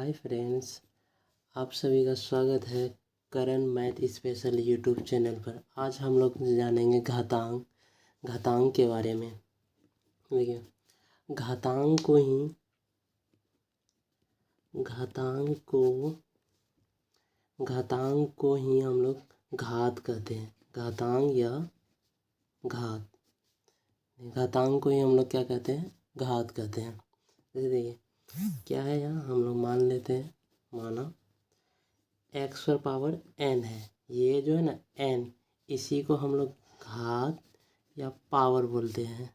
Hi friends, आप सभी का स्वागत है करण मैथ स्पेशल यूट्यूब चैनल पर। आज हम लोग जानेंगे घातांक के बारे में। देखिए, घातांक को ही हम लोग घात कहते हैं। घातांक या घात, घातांक को ही हम लोग क्या कहते हैं? घात कहते हैं। जैसे देखिए क्या है, यहाँ हम लोग मान लेते हैं, माना x पर पावर n है। ये जो है ना n, इसी को हम लोग घात या पावर बोलते हैं,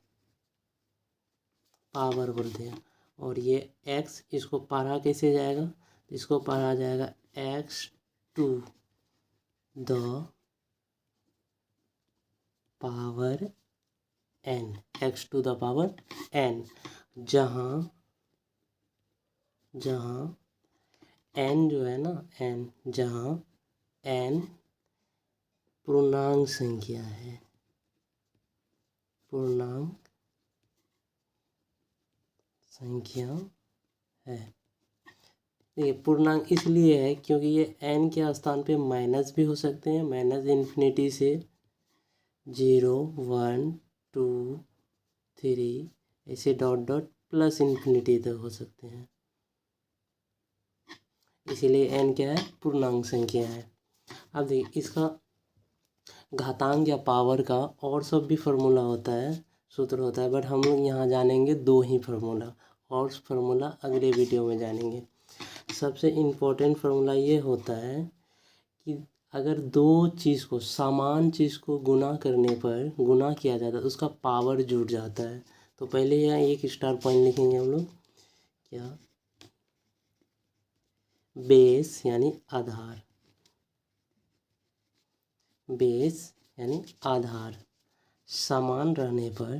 और ये x, इसको पढ़ा कैसे जाएगा? इसको पढ़ा जाएगा x to the power n, x to the power n, जहाँ n जो है ना n, जहाँ n पूर्णांक संख्या है, ये पूर्णांक इसलिए है क्योंकि ये n के स्थान पे माइनस भी हो सकते हैं, माइनस इन्फिनिटी से 0 1 2 3 ऐसे डॉट डॉट प्लस इन्फिनिटी तक हो सकते हैं। इसीलिए n क्या है? पूर्णांक संख्या है। अब देखिए, इसका घातांक या पावर का और सब भी फार्मूला होता है, सूत्र होता है, बट हम लोग यहाँ जानेंगे दो ही फार्मूला, और फार्मूला अगले वीडियो में जानेंगे। सबसे इम्पोर्टेंट फार्मूला ये होता है कि अगर दो चीज़ को, समान चीज़ को गुना करने पर, गुना किया जाता है, उसका पावर जुड़ जाता है। तो पहले यहाँ एक स्टार पॉइंट लिखेंगे हम लोग, क्या? बेस यानी आधार, बेस यानी आधार समान रहने पर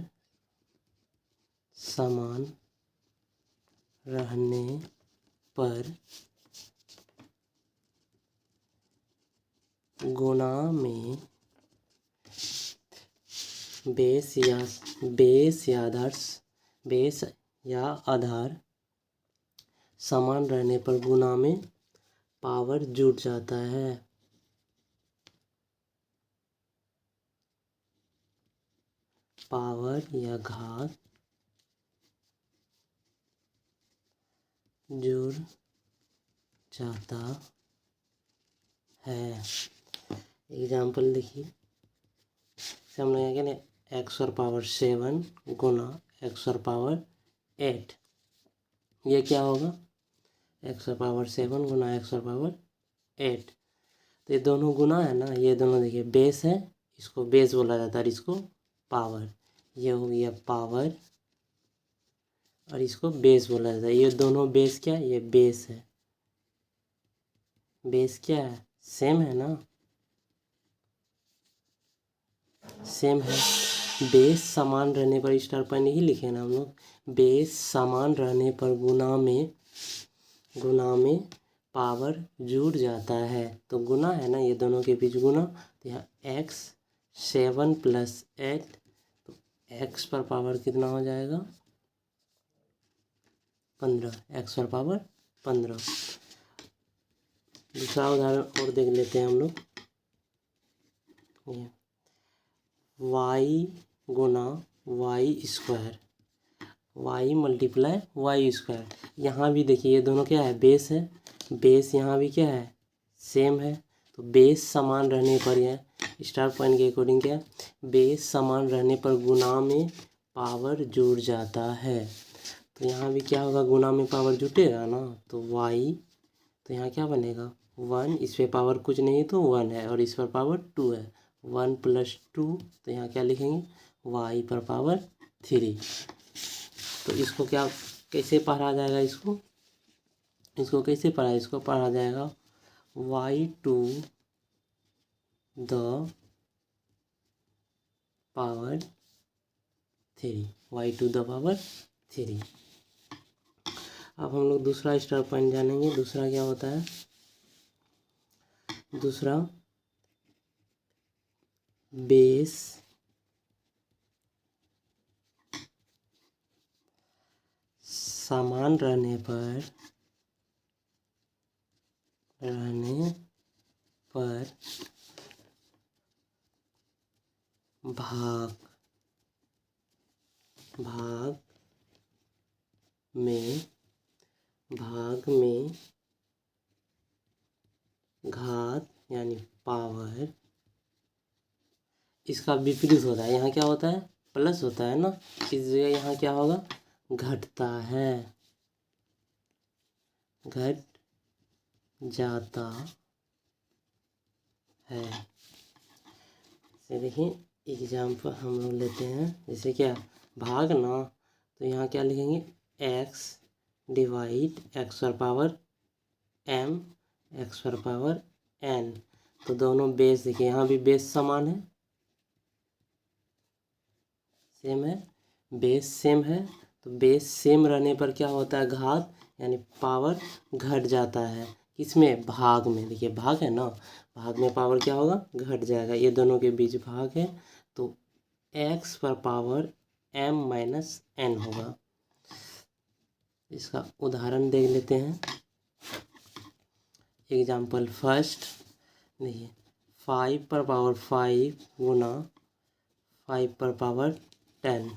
गुणा में बेस या आधार समान रहने पर गुणा में पावर जुड़ जाता है। पावर या घात जुड़ जाता है। एग्जाम्पल देखिए, हम लोग क्या करें, x और पावर 7 गुना x और पावर 8, ये क्या होगा? x और पावर 7 गुना x और पावर 8। तो ये दोनों गुना है ना, ये दोनों देखिए बेस है, इसको बेस बोला जाता है, और इसको पावर। ये हो गया पावर और इसको बेस बोला जाता है। ये दोनों बेस क्या है? ये बेस है। बेस क्या है? सेम है ना, सेम है। बेस समान रहने पर, स्टार पॉइंट ही लिखे ना हम लोग, बेस समान रहने पर गुना में पावर जुड़ जाता है। तो गुना है ना, ये दोनों के बीच गुना, तो यहाँ x 7 + 8, तो x पर पावर कितना हो जाएगा? 15, x पर पावर 15। दूसरा उदाहरण और देख लेते हैं हम लोग, y गुना y square, y × y square. यहाँ भी देखिए ये दोनों क्या है? बेस है। बेस यहाँ भी क्या है? सेम है। तो बेस समान रहने पर, यह स्टार पॉइंट के अकॉर्डिंग क्या है? बेस समान रहने पर गुना में पावर जुड़ जाता है। तो यहाँ भी क्या होगा? गुना में पावर जुटेगा ना, तो y, तो यहाँ क्या बनेगा? 1, इस पर पावर कुछ नहीं तो 1 है, और इस पर पावर 2 है, 1 + 2, तो यहाँ क्या लिखेंगे? y पर पावर 3। तो इसको क्या, कैसे पढ़ा जाएगा? इसको कैसे पढ़ा? इसको पढ़ा जाएगा y to the power 3, y to the power 3। अब हम लोग दूसरा स्टार पॉइंट जानेंगे। दूसरा क्या होता है? दूसरा, बेस समान रहने पर रहने पर भाग में घात यानी पावर, इसका विपरीत होता है। यहाँ क्या होता है? प्लस होता है ना, इस जगह यहाँ क्या होगा? घटता है, घट जाता है। देखिए एग्जाम्पल हम लोग लेते हैं, जैसे क्या भाग ना, तो यहाँ क्या लिखेंगे? x डिवाइड x पर पावर m x पर पावर n। तो दोनों बेस देखिए, यहाँ भी बेस समान है, सेम है, बेस सेम है। तो बेस सेम रहने पर क्या होता है? घात यानी पावर घट जाता है। किसमें? भाग में। देखिए भाग है ना, भाग में पावर क्या होगा? घट जाएगा। ये दोनों के बीच भाग है, तो x पर पावर m माइनस n होगा। इसका उदाहरण देख लेते हैं। एग्जाम्पल फर्स्ट, देखिए 5 पर पावर 5 गुना 5 पर पावर 10।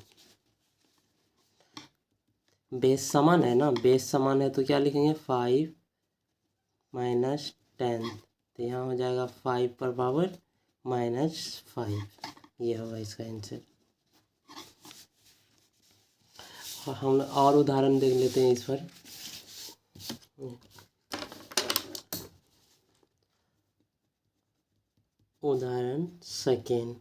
बेस समान है ना, बेस समान है तो क्या लिखेंगे? 5 माइनस 10। तो यहाँ हो जाएगा 5 पर पावर माइनस 5। ये होगा इसका आंसर। हम और उदाहरण देख लेते हैं इस पर। उदाहरण सेकेंड,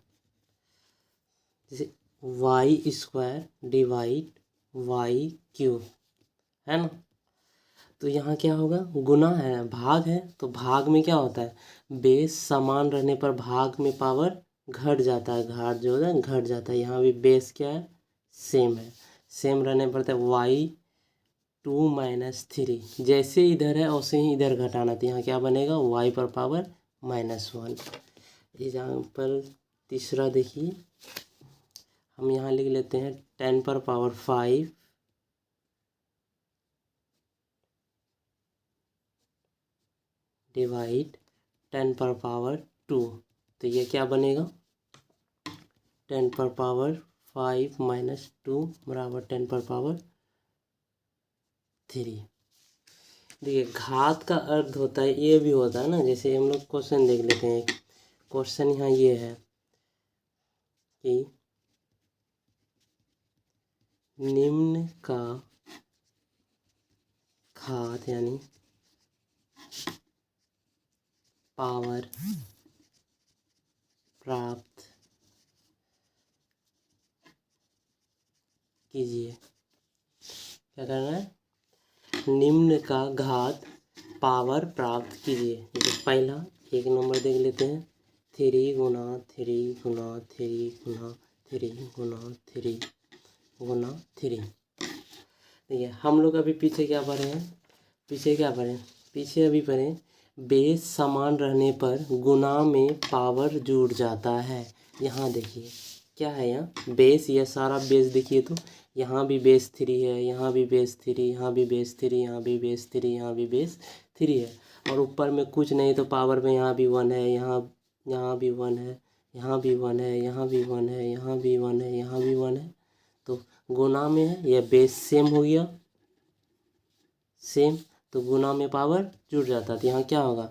जैसे Y square divide Y cube है ना, तो यहाँ क्या होगा? गुना है, भाग है, तो भाग में क्या होता है? बेस समान रहने पर भाग में पावर घट जाता है, घाट जो होता है घट जाता है। यहाँ भी बेस क्या है? सेम है, सेम रहने पर तो वाई 2 माइनस 3, जैसे इधर है वैसे ही इधर घटाना, तो यहाँ क्या बनेगा? वाई पर पावर -1। एग्जाम्पल तीसरा देखिए, हम यहाँ लिख लेते हैं 10 पर पावर 5 डिवाइड 10 पर पावर 2। तो ये क्या बनेगा? 10 पर पावर 5 माइनस 2 बराबर 10 पर पावर 3। देखिए घात का अर्थ होता है, ये भी होता है ना। जैसे हम लोग क्वेश्चन देख लेते हैं। क्वेश्चन यहाँ ये है कि निम्न का घात यानी पावर प्राप्त कीजिए। क्या करना है? निम्न का घात पावर प्राप्त कीजिए। जैसे पहला एक नंबर देख लेते हैं, 3 गुना 3 गुना 3 गुना 3 गुना 3 गुना 3। देखिए हम लोग अभी पीछे क्या पढ़े हैं? पीछे अभी पढ़े बेस समान रहने पर गुना में पावर जुड़ जाता है। यहाँ देखिए क्या है? यहाँ बेस, ये सारा बेस देखिए, तो यहाँ भी बेस 3 है, यहाँ भी बेस 3, यहाँ भी बेस 3, यहाँ भी बेस 3, यहाँ भी बेस 3 है, और ऊपर में कुछ नहीं तो पावर में यहाँ भी 1 है, यहाँ भी 1 है, यहाँ भी 1 है, यहाँ भी 1 है, यहाँ भी 1 है, यहाँ भी 1 है। तो गुना में है, यह बेस सेम हो गया, सेम, तो गुना में पावर जुड़ जाता है। तो यहाँ क्या होगा?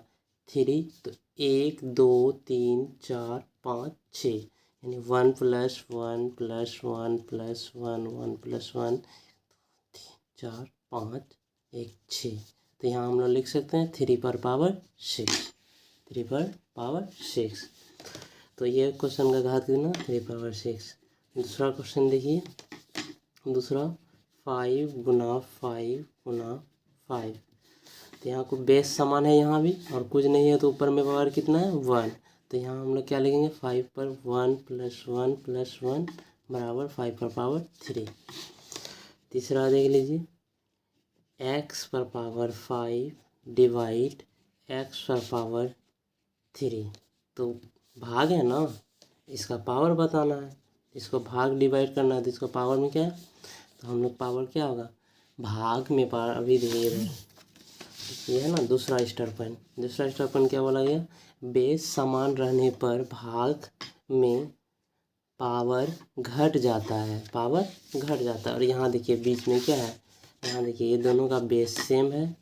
3, तो 1 2 3 4 5 6, यानी 1 + 1 + 1 + 1 1 + 1 4 5 1 6। तो यहाँ हम लोग लिख सकते हैं 3 पर पावर 6, 3 पर पावर 6। तो ये क्वेश्चन का घात कितना? 3 पावर 6। दूसरा क्वेश्चन देखिए, दूसरा 5 गुना 5 गुना 5। तो यहाँ को बेस समान है यहाँ भी, और कुछ नहीं है तो ऊपर में पावर कितना है? 1। तो यहाँ हम लोग क्या लिखेंगे? 5 पर 1 + 1 + 1 बराबर 5 पर पावर 3। तीसरा देख लीजिए, x पर पावर 5 डिवाइड x पर पावर 3। तो भाग है ना, इसका पावर बताना है, इसको भाग डिवाइड करना है, तो इसको पावर में क्या है? तो हम लोग पावर क्या होगा? भाग में पावर अभी धीरे ये है ना दूसरा स्टार पॉइंट। दूसरा स्टार पॉइंट क्या बोला गया, बेस समान रहने पर भाग में पावर घट जाता है, पावर घट जाता है। और यहाँ देखिए बीच में क्या है, यहाँ देखिए ये दोनों का बेस सेम है,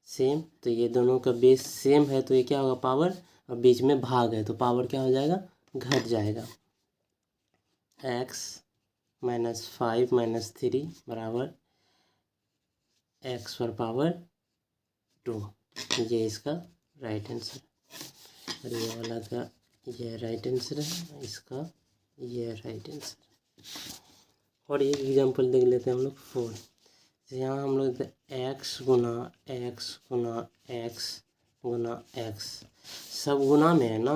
सेम, तो ये दोनों का बेस सेम है तो ये क्या होगा, पावर, और बीच में भाग है तो पावर क्या हो जाएगा, घट जाएगा। x - 5 - 3 बराबर x पर पावर 2, ये इसका राइट आंसर। और ये वाला का ये राइट आंसर है, इसका ये राइट आंसर। और एक एग्जांपल देख लेते हैं हम लोग 4। यहाँ हम लोग x गुना x गुना x गुना x, सब गुना में है ना,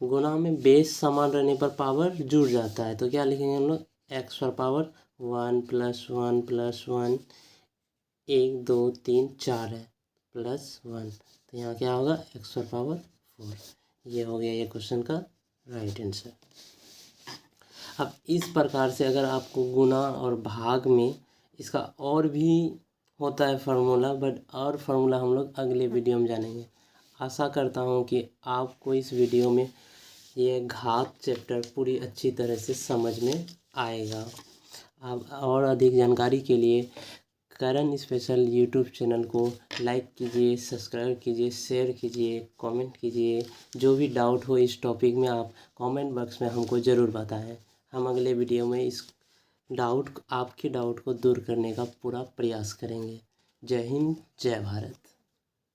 गुना में बेस समान रहने पर पावर जुड़ जाता है तो क्या लिखेंगे हम लोग, x पर पावर 1 + 1 + 1, 1 2 3 4 है, +1, तो यहाँ क्या होगा, x पर पावर 4। ये हो गया ये क्वेश्चन का राइट आंसर। अब इस प्रकार से अगर आपको गुना और भाग में इसका और भी होता है फार्मूला, बट और फार्मूला हम लोग अगले वीडियो में जानेंगे। आशा करता हूँ कि आपको इस वीडियो में ये घात चैप्टर पूरी अच्छी तरह से समझ में आएगा। अब और अधिक जानकारी के लिए करण स्पेशल यूट्यूब चैनल को लाइक कीजिए, सब्सक्राइब कीजिए, शेयर कीजिए, कमेंट कीजिए। जो भी डाउट हो इस टॉपिक में आप कमेंट बॉक्स में हमको ज़रूर बताएं। हम अगले वीडियो में इस आपके डाउट को दूर करने का पूरा प्रयास करेंगे। जय हिंद, जय भारत।